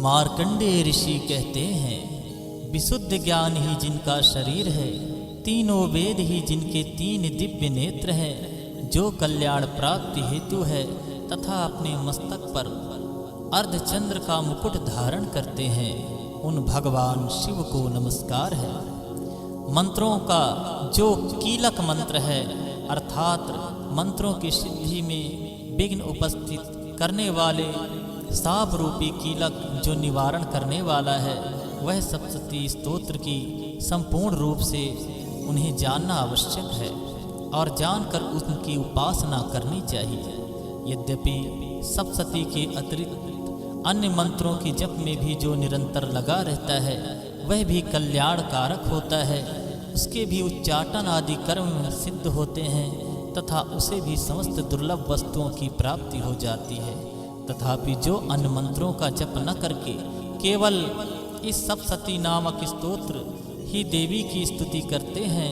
मार्कंडेय ऋषि कहते हैं, विशुद्ध ज्ञान ही जिनका शरीर है, तीनों वेद ही जिनके तीन दिव्य नेत्र हैं, जो कल्याण प्राप्ति हेतु है तथा अपने मस्तक पर अर्धचंद्र का मुकुट धारण करते हैं, उन भगवान शिव को नमस्कार है। मंत्रों का जो कीलक मंत्र है, अर्थात मंत्रों की सिद्धि में विघ्न उपस्थित करने वाले साप रूपी कीलक जो निवारण करने वाला है, वह सप्तशती स्तोत्र की संपूर्ण रूप से उन्हें जानना आवश्यक है और जानकर उनकी उपासना करनी चाहिए। यद्यपि सप्तशती के अतिरिक्त अन्य मंत्रों के जप में भी जो निरंतर लगा रहता है, वह भी कल्याण कारक होता है। उसके भी उच्चाटन आदि कर्म सिद्ध होते हैं तथा उसे भी समस्त दुर्लभ वस्तुओं की प्राप्ति हो जाती है। तथापि जो अन्य मंत्रों का जप न करके केवल इस सप्तशती नामक स्तोत्र ही देवी की स्तुति करते हैं,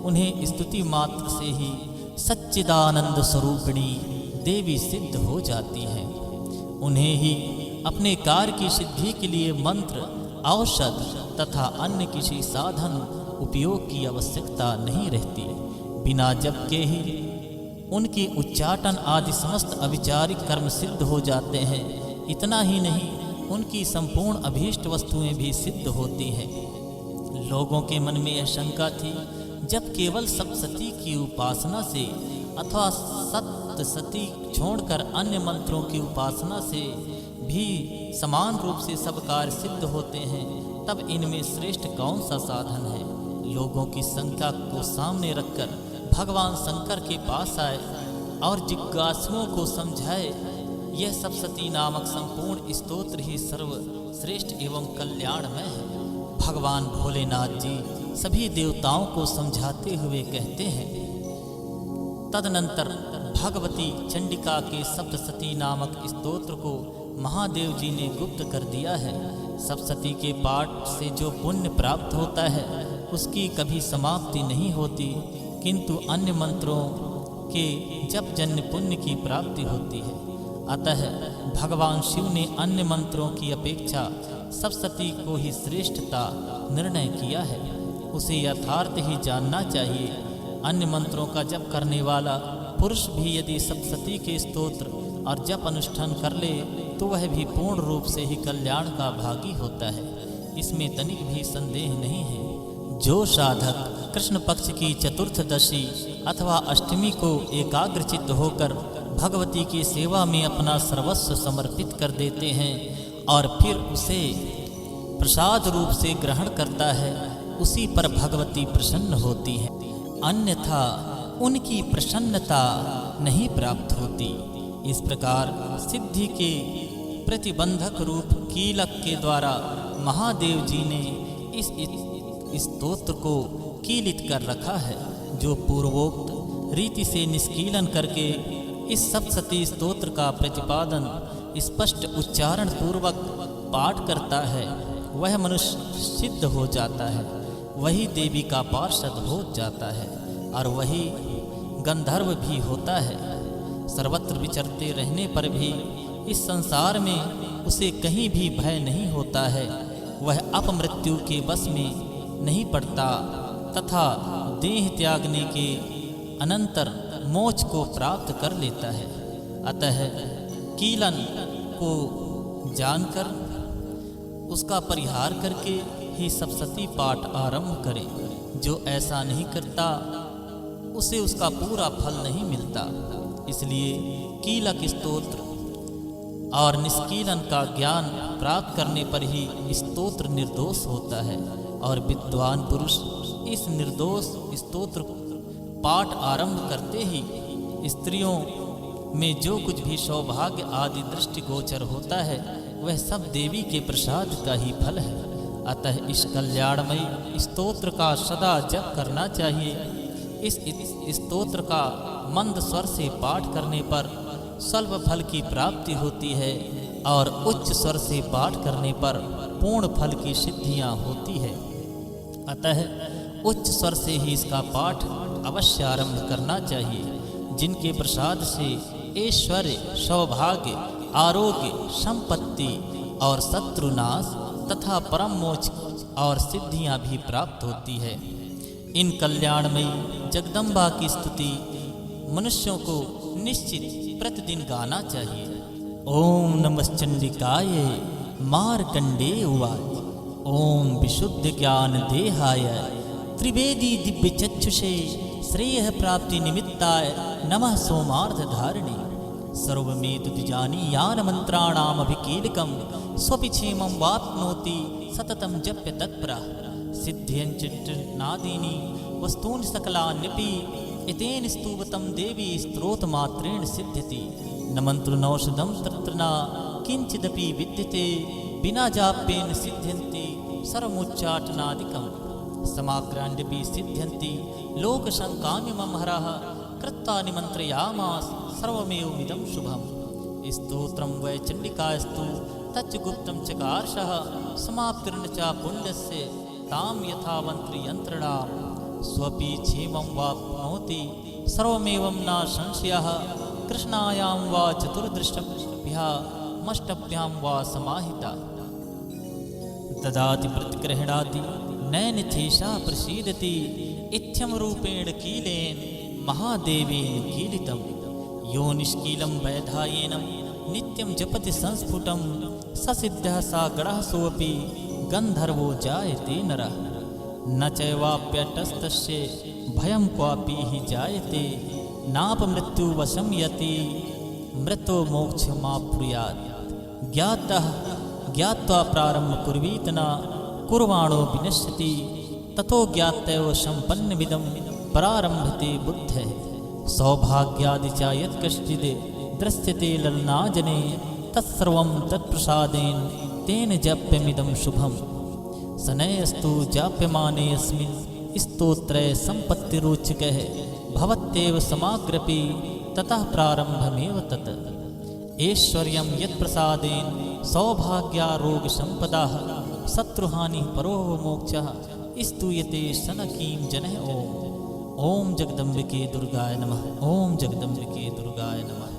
उन्हें स्तुति मात्र से ही सच्चिदानंद स्वरूपिणी देवी सिद्ध हो जाती हैं। उन्हें ही अपने कार्य की सिद्धि के लिए मंत्र, औषध तथा अन्य किसी साधन उपयोग की आवश्यकता नहीं रहती। बिना जप के ही उनकी उच्चाटन आदि समस्त अविचारिक कर्म सिद्ध हो जाते हैं। इतना ही नहीं, उनकी संपूर्ण अभीष्ट वस्तुएं भी सिद्ध होती हैं। लोगों के मन में यह शंका थी, जब केवल सप्तशती की उपासना से अथवा सप्तशती छोड़कर अन्य मंत्रों की उपासना से भी समान रूप से सब कार्य सिद्ध होते हैं, तब इनमें श्रेष्ठ कौन सा साधन है। लोगों की संख्या को सामने रखकर भगवान शंकर के पास आए और जिज्ञासुओं को समझाए, यह सप्तशती नामक संपूर्ण स्तोत्र ही सर्वश्रेष्ठ एवं कल्याणमय है। भगवान भोलेनाथ जी सभी देवताओं को समझाते हुए कहते हैं। तदनंतर भगवती चंडिका के सप्तशती नामक स्तोत्र को महादेव जी ने गुप्त कर दिया है। सप्तशती के पाठ से जो पुण्य प्राप्त होता है, उसकी कभी समाप्ति नहीं होती, किंतु अन्य मंत्रों के जप जन्य पुण्य की प्राप्ति होती है। अतः भगवान शिव ने अन्य मंत्रों की अपेक्षा सप्तशती को ही श्रेष्ठता निर्णय किया है। उसे यथार्थ ही जानना चाहिए। अन्य मंत्रों का जप करने वाला पुरुष भी यदि सप्तशती के स्तोत्र और जप अनुष्ठान कर ले, तो वह भी पूर्ण रूप से ही कल्याण का भागी होता है। इसमें तनिक भी संदेह नहीं है। जो साधक कृष्ण पक्ष की चतुर्थदशी अथवा अष्टमी को एकाग्रचित्त होकर भगवती की सेवा में अपना सर्वस्व समर्पित कर देते हैं और फिर उसे प्रसाद रूप से ग्रहण करता है, उसी पर भगवती प्रसन्न होती है। अन्यथा उनकी प्रसन्नता नहीं प्राप्त होती। इस प्रकार सिद्धि के प्रतिबंधक रूप कीलक के द्वारा महादेव जी ने इस स्तोत्र को कीलित कर रखा है, जो पूर्वोक्त रीति से निष्कीलन करके इस सप्तशती स्तोत्र का प्रतिपादन स्पष्ट उच्चारण पूर्वक पाठ करता है, वह मनुष्य सिद्ध हो जाता है, वही देवी का पार्षद हो जाता है और वही गंधर्व भी होता है। सर्वत्र विचरते रहने पर भी इस संसार में उसे कहीं भी भय नहीं होता है। वह अपमृत्यु के वश में नहीं पड़ता तथा देह त्यागने के अनंतर मोक्ष को प्राप्त कर लेता है। अतः कीलन को जानकर उसका परिहार करके ही सप्तशती पाठ आरंभ करे। जो ऐसा नहीं करता, उसे उसका पूरा फल नहीं मिलता। इसलिए कीलक स्तोत्र और निष्कीलन का ज्ञान प्राप्त करने पर ही स्तोत्र निर्दोष होता है और विद्वान पुरुष इस निर्दोष स्तोत्र पाठ आरंभ करते ही स्त्रियों में जो कुछ भी सौभाग्य आदि दृष्टिगोचर होता है, वह सब देवी के प्रसाद का ही फल है। अतः इस कल्याणमयी स्तोत्र का सदा जप करना चाहिए। इस स्तोत्र का मंद स्वर से पाठ करने पर स्वल्प फल की प्राप्ति होती है और उच्च स्वर से पाठ करने पर पूर्ण फल की सिद्धियां होती है। अतः उच्च स्वर से ही इसका पाठ अवश्य आरंभ करना चाहिए। जिनके प्रसाद से ऐश्वर्य, सौभाग्य, आरोग्य, संपत्ति और शत्रुनाश तथा परम मोक्ष और सिद्धियां भी प्राप्त होती है। इन कल्याणमयी जगदम्बा की स्तुति मनुष्यों को निश्चित प्रतिदिन गाना चाहिए। ओम नमश्चंडिकाय मार्कंडेय उवाच। ओम विशुद्ध ज्ञान देहाय त्रिवेदी दिव्य चक्षुषे श्रेय प्राप्ति निमित्ताय नमः सोमार्थ धारिणे। सर्वमेतद्जानीयान मंत्राणामभिकीलकं स्वपिक्षेमं वाप्नोति सततं जप्य तत्परः। सिद्ध्यञ्चिन्नादीनि वस्तूनि सकलान्यपि एतेन स्तुवतं देवी स्तोत्रमात्रेण सिद्ध्यति। न मन्त्रनौषधं तत्र न किञ्चिदपि विद्यते बिना जाप्येन सिद्ध्यन्ति सर्वमुच्चाटनादिकं। समाग्राण्यपि सिद्ध्यन्ति लोकशङ्कामिमं हरः कृत्वा निमन्त्रयामास सर्वमेवमिदं शुभम्। स्तोत्रं वै चण्डिकास्तु तच्च गुप्तं चकारशः समाप्तिर्न च पुण्यस्य तां यथा मन्त्रयन्त्रणां। स्वपि क्षेमं वाप्नोति सर्वमेवं न संशयः। कृष्णायां वा चतुर्दृष्टभ्यामष्टभ्यां वा समाहिता। ददाति प्रतिग्रहणाति नैनथेषा प्रसीदति इत्थं रूपेण कीलेन महादेवेन कीलितं। यो निष्कीलं वैधायेनं नित्यं जपति संस्फुटं ससिद्धः सा गणः सोऽपि गन्धर्वो जायते नरः। न चैवाप्यटस्तस्य भयं क्वापि हि जायते नापमृत्युवशं यति मृतो मोक्षमाप्नुयात्। ज्ञातः ज्ञात्वा प्रारम्भ कुर्वीत न कुर्वाणो विनश्यति ततो ज्ञात्यैव सम्पन्नमिदं प्रारम्भते बुद्धे। सौभाग्यादि च यत्कश्चिद् दृश्यते ललनाजने तत्सर्वं तत्प्रसादेन तेन जप्यमिदं शुभम्। शनैस्तु जाप्यमानेऽस्मिन् स्तोत्रे सम्पत्तिरोचकः भवत्येव समाग्रपि ततः प्रारम्भमेव तत्। ऐश्वर्यं यत्प्रसादेन सौभाग्यारोग्यसम्पदाः शत्रुहानि परो मोक्षः स्तूयते शनकीं जनः। ओम जगदम्बिके दुर्गाय नमः। ओम जगदम्बिके दुर्गाय नमः।